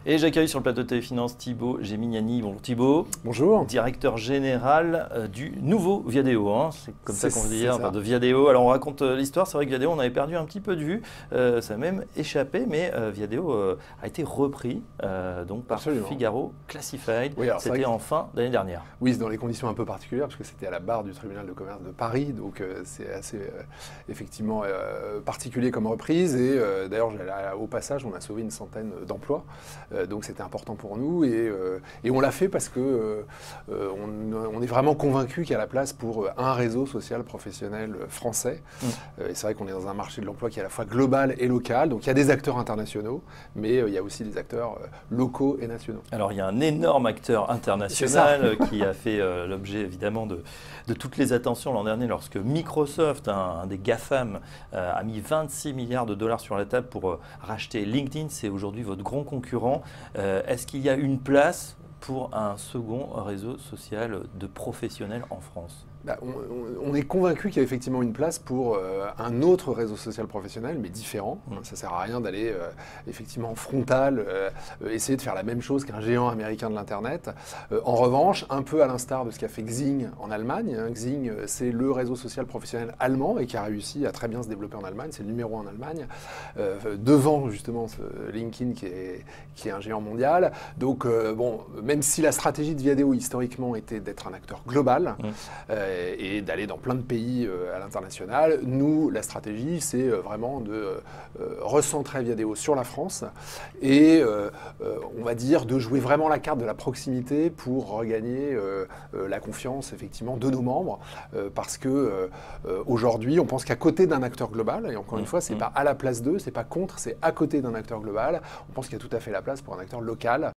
Et j'accueille sur le plateau de Téléfinance Thibaut Géminiani. Bonjour Thibaut. Bonjour. Directeur général du nouveau Viadeo. Hein. C'est comme ça qu'on veut dire, ça. de Viadeo. Alors on raconte l'histoire. C'est vrai que Viadeo, on avait perdu un petit peu de vue. Ça a même échappé, mais Viadeo a été repris donc par Absolument. Figaro Classified. Oui, c'était en fin d'année dernière. Oui, c'est dans les conditions un peu particulières, parce que c'était à la barre du tribunal de commerce de Paris. Donc c'est assez effectivement particulier comme reprise. Et d'ailleurs, au passage, on a sauvé une centaine d'emplois. Donc c'était important pour nous et on l'a fait parce que on est vraiment convaincu qu'il y a la place pour un réseau social professionnel français. Et c'est vrai qu'on est dans un marché de l'emploi qui est à la fois global et local. Donc il y a des acteurs internationaux, mais il y a aussi des acteurs locaux et nationaux. Alors il y a un énorme acteur international qui a fait l'objet évidemment de toutes les attentions l'an dernier lorsque Microsoft, un des GAFAM, a mis 26 milliards de dollars sur la table pour racheter LinkedIn. C'est aujourd'hui votre grand concurrent. Est-ce qu'il y a une place pour un second réseau social de professionnels en France ? On est convaincu qu'il y a effectivement une place pour un autre réseau social professionnel, mais différent. Ça ne sert à rien d'aller effectivement en frontal, essayer de faire la même chose qu'un géant américain de l'Internet. En revanche, un peu à l'instar de ce qu'a fait Xing en Allemagne. Xing, c'est le réseau social professionnel allemand et qui a réussi à très bien se développer en Allemagne. C'est le numéro 1 en Allemagne, devant justement LinkedIn qui est un géant mondial. Donc, même si la stratégie de Viadeo historiquement était d'être un acteur global, et d'aller dans plein de pays à l'international. Nous, la stratégie, c'est vraiment de recentrer Viadeo sur la France et, on va dire, de jouer vraiment la carte de la proximité pour regagner la confiance, effectivement, de nos membres. Parce que aujourd'hui, on pense qu'à côté d'un acteur global, et encore une fois, c'est pas à la place d'eux, c'est pas contre, c'est à côté d'un acteur global, on pense qu'il y a tout à fait la place pour un acteur local